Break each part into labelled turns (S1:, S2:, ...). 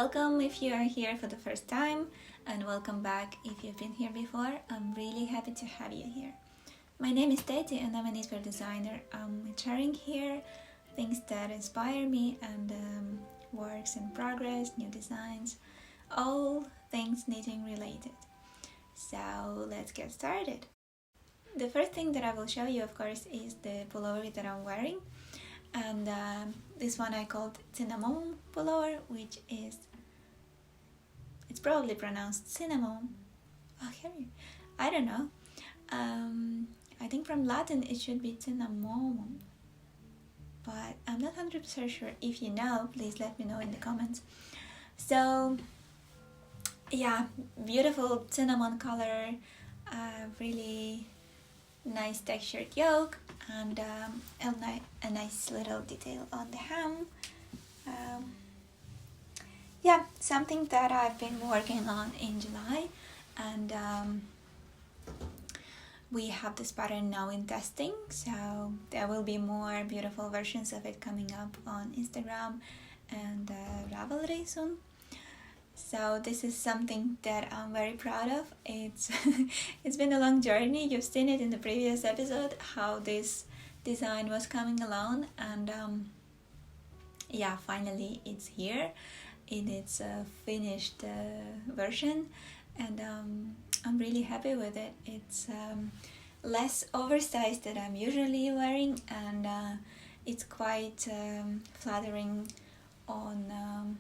S1: welcome if you are here for the first time, and welcome back if you've been here before. I'm really happy to have you here. My name is Teti and I'm a knitwear designer. I'm sharing here things that inspire me and works in progress, new designs, all things knitting related. So let's get started. The first thing that I will show you, of course, is the pullover that I'm wearing. And this one I called Cinnamomum pullover, which is, it's probably pronounced cinnamon. Oh, here, I don't know. I think from Latin it should be cinnamomum, but I'm not 100% sure. If you know, please let me know in the comments. So yeah, beautiful cinnamon color, really nice textured yoke, and a nice little detail on the hem. Yeah, something that I've been working on in July, and we have this pattern now in testing, so there will be more beautiful versions of it coming up on Instagram and Ravelry soon. So this is something that I'm very proud of. It's been a long journey. You've seen it in the previous episode, how this design was coming along, and yeah, finally it's here in its finished version, and I'm really happy with it. It's less oversized than I'm usually wearing, and it's quite flattering on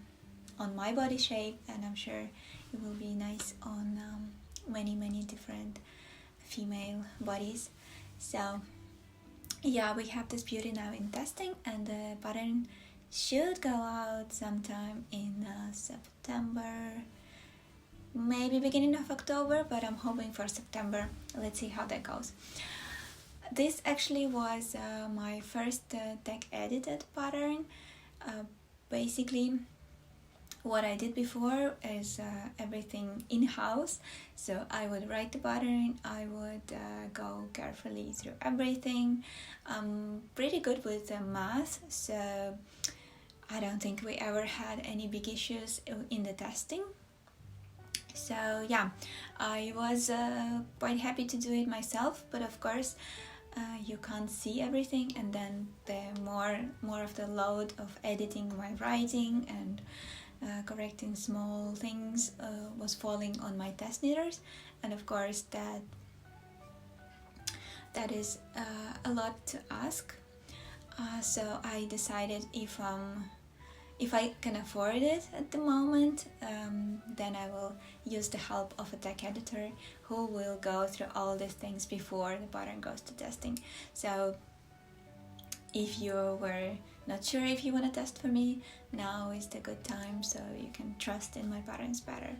S1: my body shape, and I'm sure it will be nice on many different female bodies. So yeah, we have this beauty now in testing, and the pattern should go out sometime in September, maybe beginning of October, but I'm hoping for September. Let's see how that goes. This actually was my first tech edited pattern. Basically, what I did before is everything in-house. So I would write the pattern, I would go carefully through everything. I'm pretty good with math, so I don't think we ever had any big issues in the testing. So yeah, I was quite happy to do it myself, but of course you can't see everything, and then the more of the load of editing my writing and correcting small things was falling on my test knitters, and of course that is a lot to ask. So I decided if I can afford it at the moment, then I will use the help of a tech editor who will go through all these things before the pattern goes to testing. So if you were not sure if you want to test for me, now is the good time, so you can trust in my patterns better,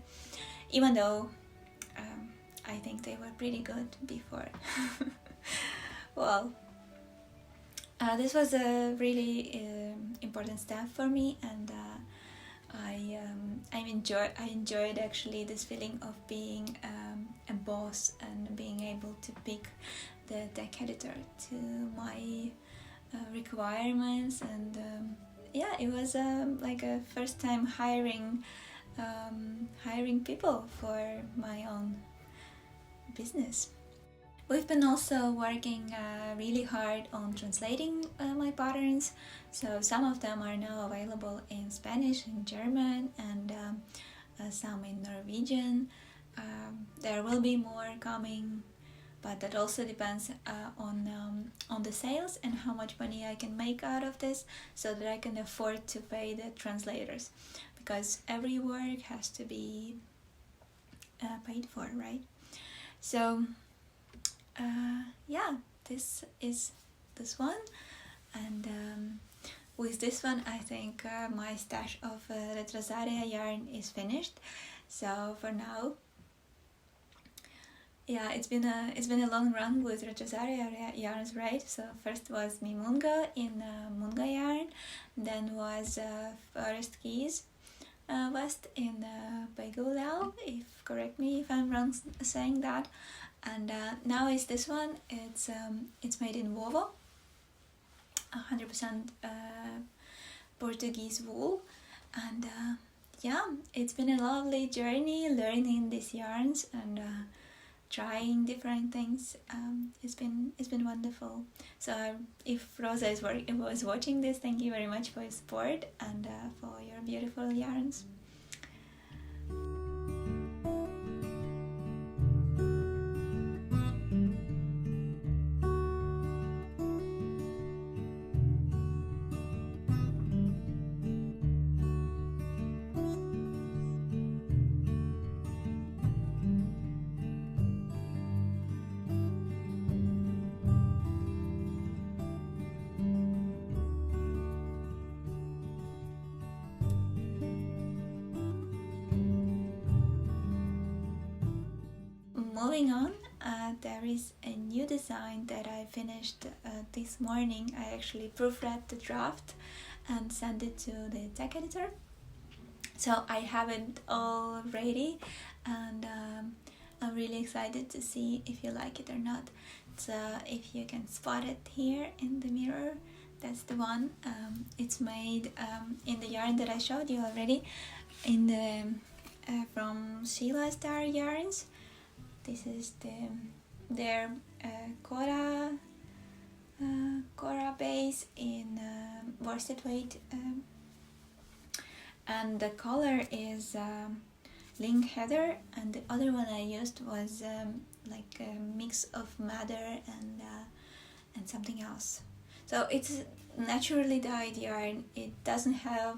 S1: even though I think they were pretty good before. Well, this was a really important step for me, and I enjoyed actually this feeling of being a boss and being able to pick the tech editor to my requirements, and yeah, it was like a first time hiring people for my own business. We've been also working really hard on translating my patterns, so some of them are now available in Spanish and German, and some in Norwegian. There will be more coming, but that also depends on the sales and how much money I can make out of this, so that I can afford to pay the translators, because every work has to be paid for, right? So yeah, this is this one, and with this one I think my stash of Retrosaria yarn is finished. So for now, yeah, it's been a long run with Retrosaria yarns, right? So first was Mimunga in Munga yarn, then was Forest Keys West in Baigulao, if correct me if I'm wrong saying that, and now is this one. It's made in Vovo, 100% Portuguese wool, and yeah, it's been a lovely journey learning these yarns and trying different things. It's been wonderful. So if Rosa was watching this, thank you very much for your support and for your beautiful yarns. Moving on, there is a new design that I finished this morning. I actually proofread the draft and sent it to the tech editor. So I have it all ready, and I'm really excited to see if you like it or not. So if you can spot it here in the mirror, that's the one. It's made in the yarn that I showed you already, in the from Sheila Star Yarns. This is their Cora base in worsted weight, and the color is Link Heather, and the other one I used was like a mix of madder and something else. So it's naturally dyed yarn. It doesn't have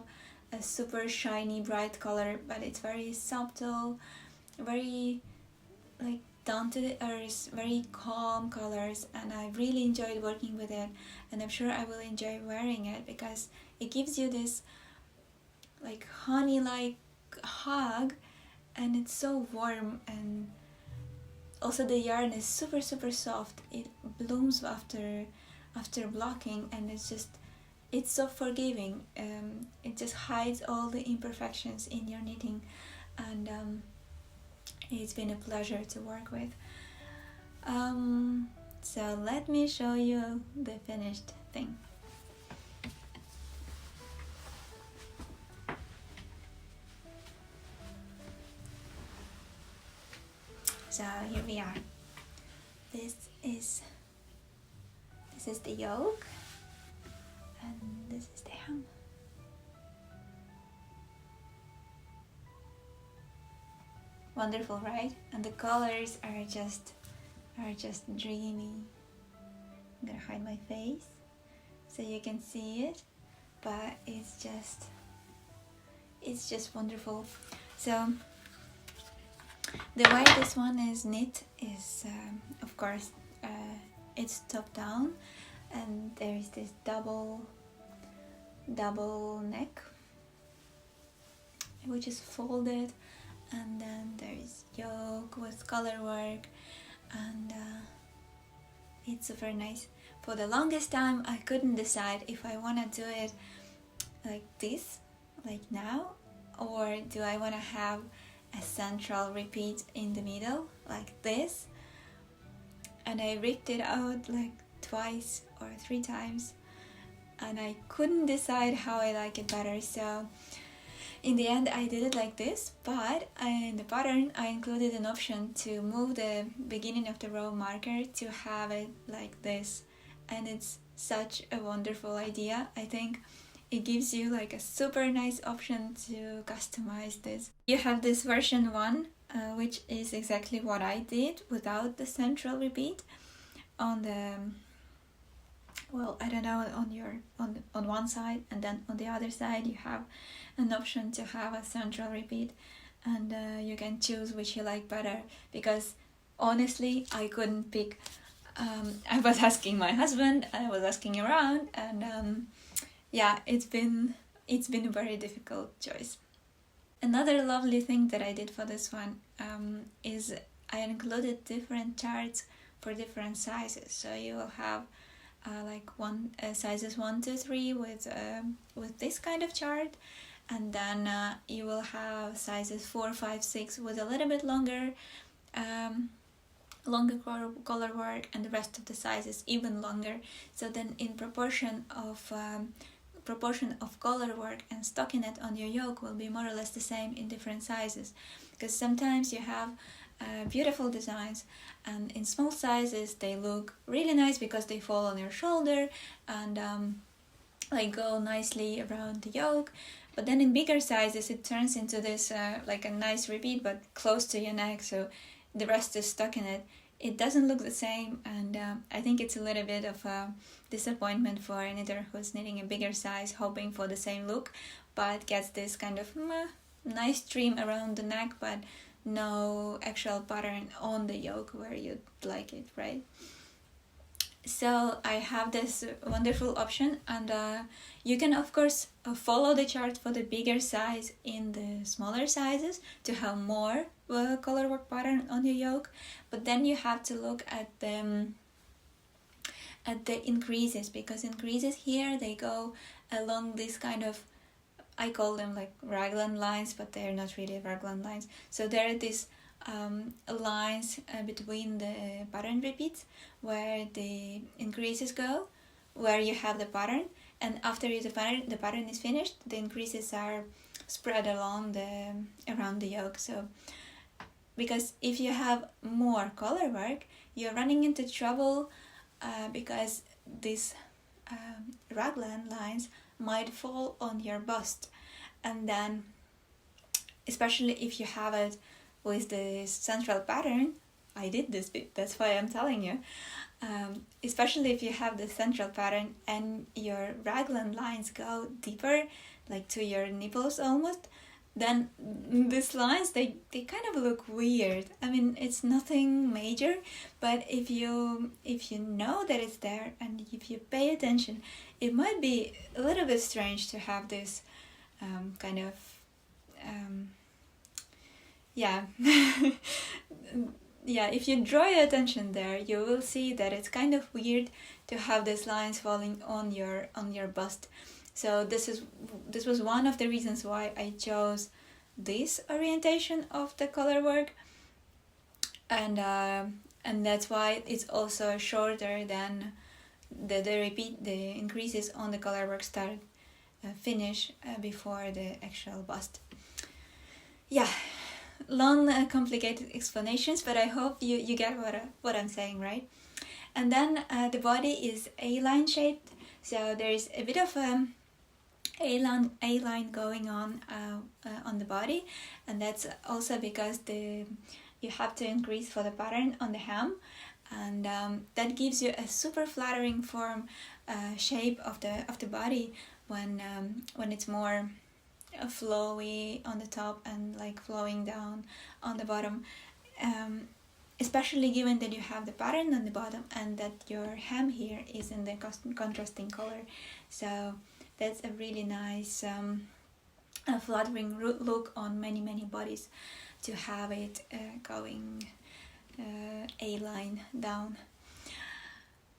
S1: a super shiny bright color, but it's very subtle, very like down to the earth, very calm colors, and I really enjoyed working with it, and I'm sure I will enjoy wearing it because it gives you this like honey like hug, and it's so warm, and also the yarn is super soft. It blooms after blocking, and it's so forgiving. It just hides all the imperfections in your knitting, and it's been a pleasure to work with. So let me show you the finished thing. So here we are. This is the yoke, and this is the hem. Wonderful, right? And the colors are just dreamy. I'm gonna hide my face so you can see it, but it's just wonderful. So the way this one is knit is of course it's top down, and there is this double neck which is folded, and then there is yoke with color work, and it's super nice. For the longest time I couldn't decide if I want to do it like this, like now, or do I want to have a central repeat in the middle like this, and I ripped it out like twice or 3 times, and I couldn't decide how I like it better. So in the end I did it like this, but in the pattern I included an option to move the beginning of the row marker to have it like this, and it's such a wonderful idea. I think it gives you like a super nice option to customize this. You have this version 1, which is exactly what I did without the central repeat. On the, well, I don't know, on one side, and then on the other side you have an option to have a central repeat, and you can choose which you like better, because honestly I couldn't pick. I was asking my husband, I was asking around, and yeah, it's been a very difficult choice. Another lovely thing that I did for this one is I included different charts for different sizes. So you will have like sizes 1, 2, 3 with this kind of chart, and then you will have sizes 4, 5, 6 with a little bit longer color work, and the rest of the sizes even longer. So then in proportion of proportion of color work and stockinette on your yoke will be more or less the same in different sizes, because sometimes you have beautiful designs and in small sizes they look really nice because they fall on your shoulder and like go nicely around the yoke, but then in bigger sizes it turns into this like a nice repeat but close to your neck, so the rest is stuck in it. It doesn't look the same, and I think it's a little bit of a disappointment for a knitter who's knitting a bigger size hoping for the same look but gets this kind of nice trim around the neck but no actual pattern on the yoke where you'd like it, right? So I have this wonderful option, and you can of course follow the chart for the bigger size in the smaller sizes to have more color work pattern on your yoke, but then you have to look at the increases, because increases here they go along this kind of, I call them like raglan lines, but they're not really raglan lines. So there are these lines between the pattern repeats where the increases go, where you have the pattern, and after the pattern is finished, the increases are spread along around the yoke. So because if you have more color work, you're running into trouble because these raglan lines might fall on your bust, and then especially if you have it with the central pattern, I did this bit, that's why I'm telling you, especially if you have the central pattern and your raglan lines go deeper, like to your nipples almost, then these lines they kind of look weird. I mean, it's nothing major, but if you know that it's there and if you pay attention, it might be a little bit strange to have this kind of yeah if you draw your attention there, you will see that it's kind of weird to have these lines falling on your bust. So this was one of the reasons why I chose this orientation of the color work, and that's why it's also shorter than the increases on the color work start finish before the actual bust. Yeah, long complicated explanations, but I hope you get what I'm saying, right? And then the body is A-line shaped, so there's a bit of A-line going on the body, and that's also because you have to increase for the pattern on the hem, and that gives you a super flattering form shape of the body when it's more flowy on the top and like flowing down on the bottom, especially given that you have the pattern on the bottom and that your hem here is in the contrasting color. So that's a really nice flattering look on many bodies, to have it going A-line down.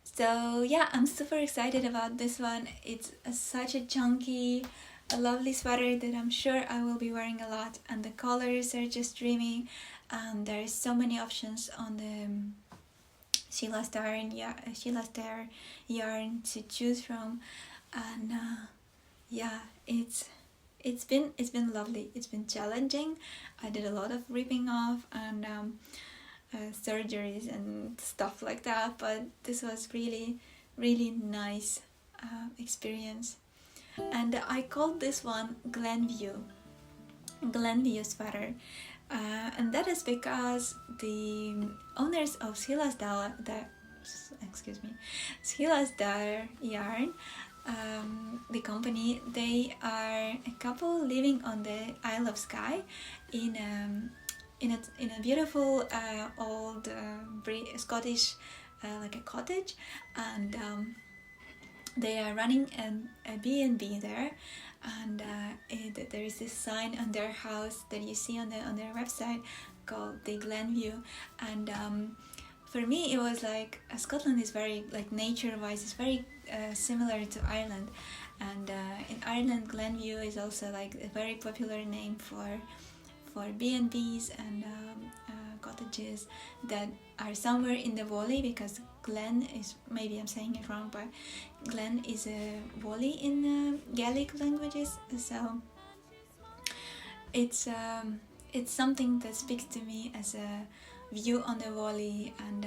S1: So yeah, I'm super excited about this one. It's such a chunky, a lovely sweater that I'm sure I will be wearing a lot, and the colors are just dreamy, and there's so many options on the Sheila Star yarn to choose from, and it's been lovely. It's been challenging. I did a lot of ripping off and surgeries and stuff like that, but this was really nice experience. And I called this one Glenview sweater, and that is because the owners of Sheila's Dar yarn, the company, they are a couple living on the Isle of Skye in a beautiful old Scottish like a cottage, and they are running a B&B there, and there is this sign on their house that you see on their website called the Glenview, and for me it was like Scotland is very, like, nature wise, it's very similar to Ireland, and in Ireland Glenview is also like a very popular name for B&Bs and cottages that are somewhere in the valley, because Glen is, maybe I'm saying it wrong, but Glen is a valley in Gaelic languages, so it's something that speaks to me as a view on the valley, and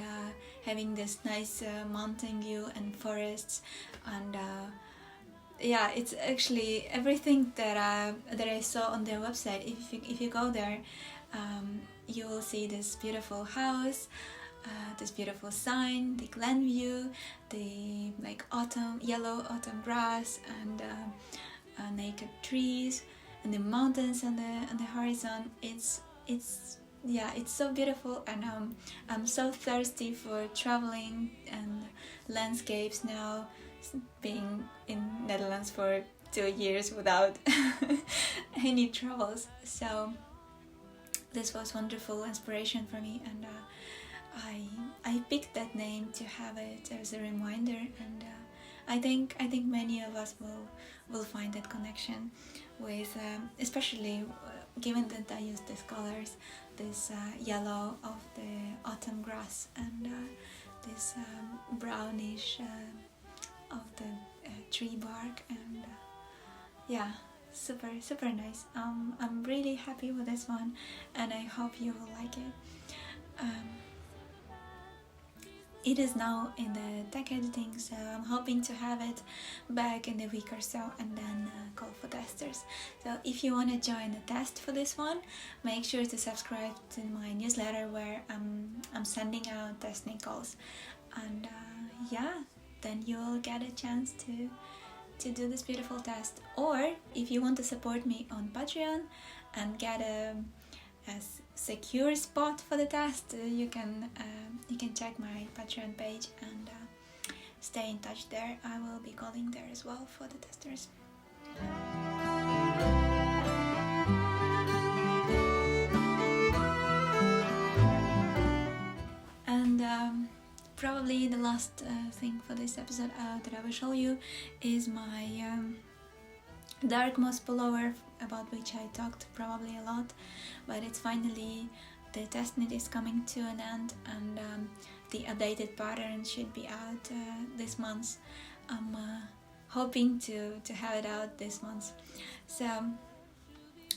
S1: having this nice mountain view and forests, and yeah, it's actually everything that I saw on their website. If you go there, you will see this beautiful house, this beautiful sign, the Glenview, the like yellow autumn grass, and naked trees, and the mountains on the horizon. It's so beautiful, and I'm so thirsty for traveling and landscapes now, being in Netherlands for 2 years without any troubles. So this was wonderful inspiration for me, and I picked that name to have it as a reminder, and I think many of us will find that connection with, especially given that I use these colors, this yellow of the autumn grass, and this brownish of the tree bark, and yeah, super nice. I'm really happy with this one, and I hope you will like it. It is now in the tech editing, so I'm hoping to have it back in a week or so, and then call for testers. So if you want to join the test for this one, make sure to subscribe to my newsletter, where I'm sending out testing calls, and yeah, then you'll get a chance to do this beautiful test. Or if you want to support me on Patreon and get a secure spot for the test, you can check my Patreon page and stay in touch there. I will be calling there as well for the testers. And probably the last thing for this episode that I will show you is my dark moss pullover, about which I talked probably a lot, but it's finally, the testnet is coming to an end, and the updated pattern should be out this month. I'm hoping to have it out this month. So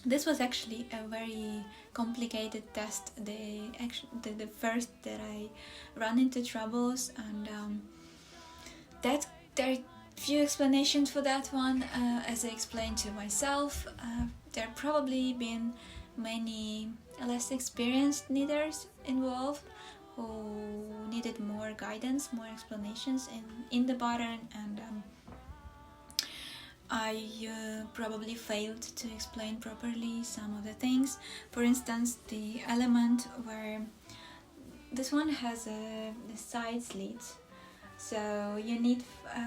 S1: this was actually a very complicated test, the first that I ran into troubles, and that there are few explanations for that one. As I explained to myself, there probably been many less experienced knitters involved who needed more guidance, more explanations in the pattern, and I probably failed to explain properly some of the things. For instance, the element where this one has the side slits, so you need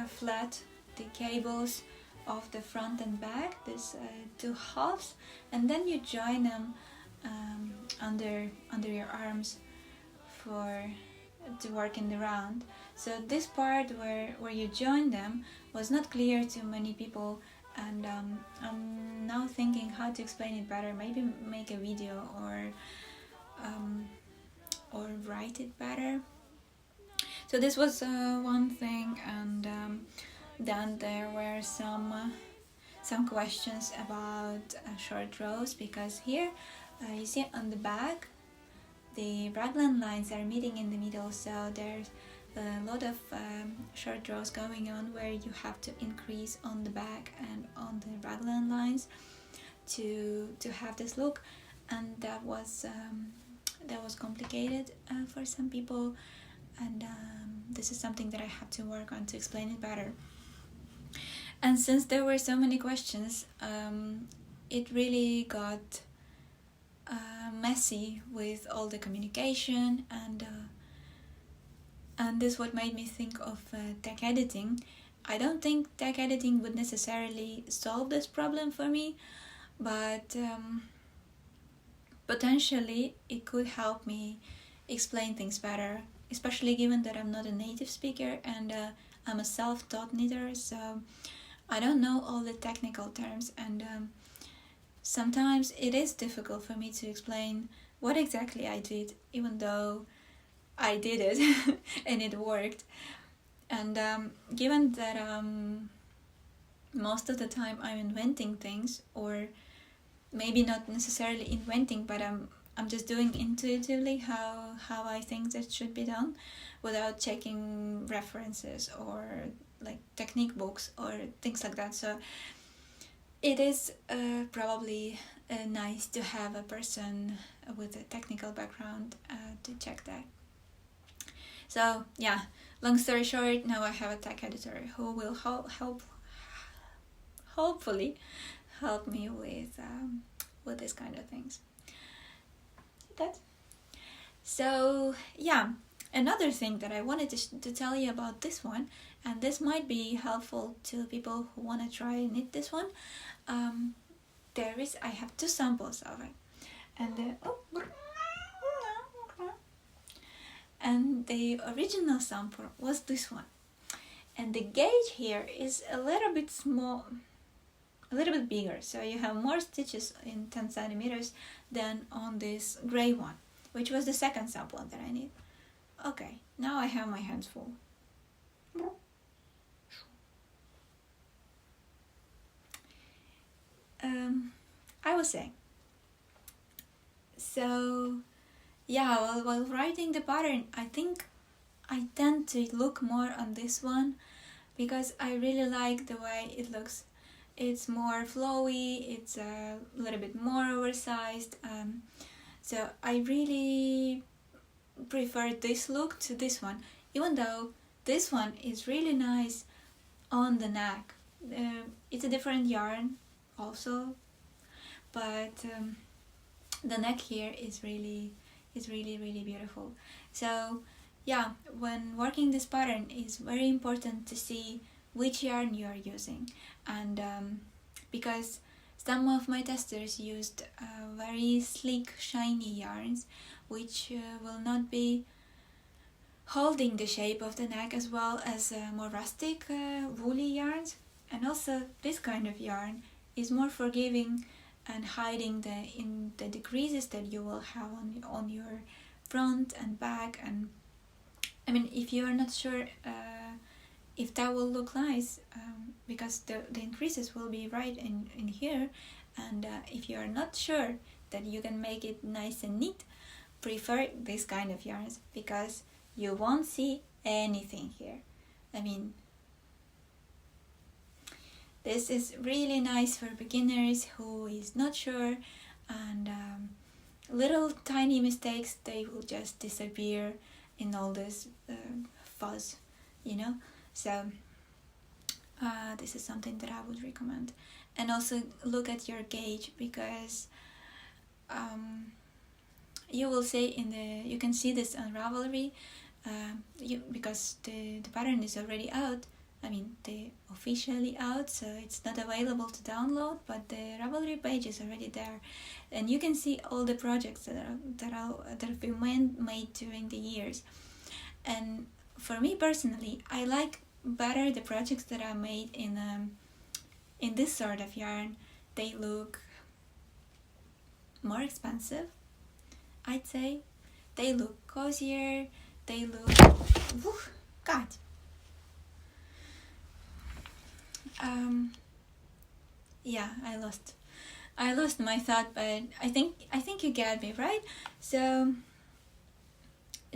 S1: flat the cables of the front and back, these two halves, and then you join them under your arms to work in the round. So this part where you join them was not clear to many people, and I'm now thinking how to explain it better. Maybe make a video or write it better. So this was one thing, and then there were some questions about short rows, because here you see on the back the raglan lines are meeting in the middle, so there's a lot of short rows going on where you have to increase on the back and on the raglan lines to have this look, and that was complicated for some people, and this is something that I have to work on to explain it better. And since there were so many questions, it really got messy with all the communication, and this what made me think of tech editing. I don't think tech editing would necessarily solve this problem for me, but potentially it could help me explain things better, especially given that I'm not a native speaker and I'm a self-taught knitter, so I don't know all the technical terms, and sometimes it is difficult for me to explain what exactly I did, even though I did it and it worked. And given that most of the time I'm inventing things, or maybe not necessarily inventing, but I'm just doing intuitively how I think that should be done, without checking references or like technique books or things like that. So it is probably nice to have a person with a technical background to check that. So yeah, long story short, now I have a tech editor who will hopefully help me with this kind of things. That. So yeah, another thing that I wanted to tell you about this one, and this might be helpful to people who want to try and knit this one. I have 2 samples of it, and the original sample was this one, and the gauge here is a little bit small, a little bit bigger, so you have more stitches in 10 centimeters than on this gray one, which was the second sample that I need. Okay, now I have my hands full. I was saying, so yeah, while writing the pattern, I think I tend to look more on this one because I really like the way it looks. It's more flowy, it's a little bit more oversized, so I really prefer this look to this one, even though this one is really nice on the neck. It's a different yarn also, but the neck here is really beautiful. So yeah, when working this pattern, it's very important to see which yarn you are using, and because some of my testers used very sleek shiny yarns, which will not be holding the shape of the neck, as well as more rustic woolly yarns. And also this kind of yarn is more forgiving and hiding the decreases that you will have on your front and back. And I mean, if you are not sure if that will look nice, because the increases will be right in here, and if you are not sure that you can make it nice and neat, prefer this kind of yarns, because you won't see anything here. I mean, this is really nice for beginners who is not sure, and little tiny mistakes, they will just disappear in all this fuzz, you know. So this is something that I would recommend. And also look at your gauge, because you will say you can see this on Ravelry, because the pattern is already out. I mean, they officially out, so it's not available to download, but the Ravelry page is already there, and you can see all the projects that have been made during the years. And for me personally, I like better the projects that are made in this sort of yarn. They look more expensive, I'd say. They look cozier. They look, God. Yeah, I lost my thought, but I think you get me, right? So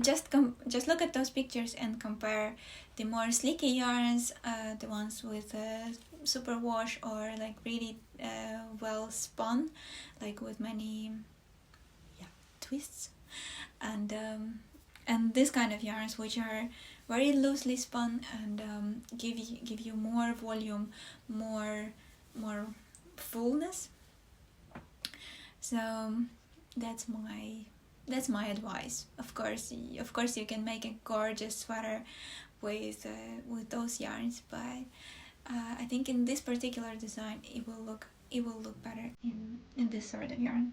S1: just look at those pictures and compare the more sleeky yarns, the ones with super wash, or like really well spun, like with many twists, and this kind of yarns which are very loosely spun and give you more volume, more fullness. So that's my advice. Of course you can make a gorgeous sweater with those yarns, but I think in this particular design it will look better in this sort of yarn.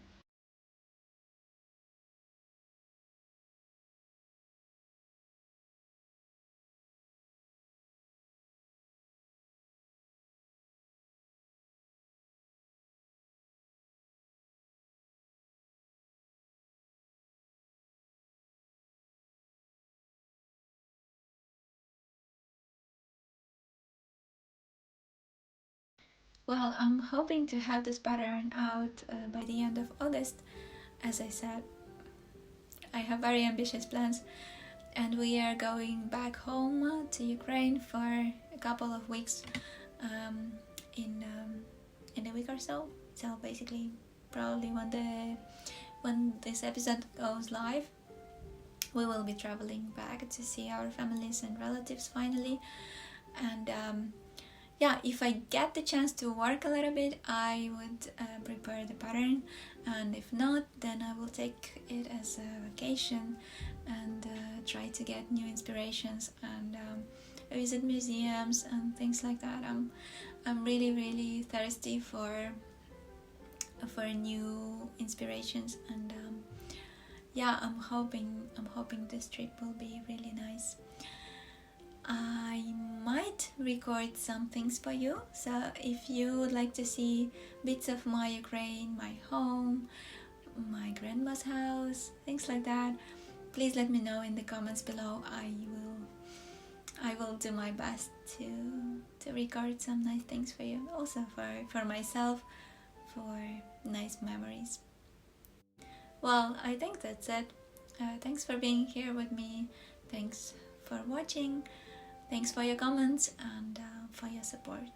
S1: Well, I'm hoping to have this pattern out by the end of August. As I said, I have very ambitious plans, and we are going back home to Ukraine for a couple of weeks in a week or so. So basically, probably when this episode goes live, we will be traveling back to see our families and relatives finally. And yeah, if I get the chance to work a little bit, I would prepare the pattern, and if not, then I will take it as a vacation and try to get new inspirations and visit museums and things like that. I'm really thirsty for new inspirations, and yeah, I'm hoping this trip will be really nice. I might record some things for you, so if you would like to see bits of my Ukraine, my home, my grandma's house, things like that, please let me know in the comments below. I will do my best to record some nice things for you, also for myself, for nice memories. Well, I think that's it. Thanks for being here with me. Thanks for watching. Thanks for your comments and for your support.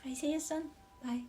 S1: I see you soon. Bye.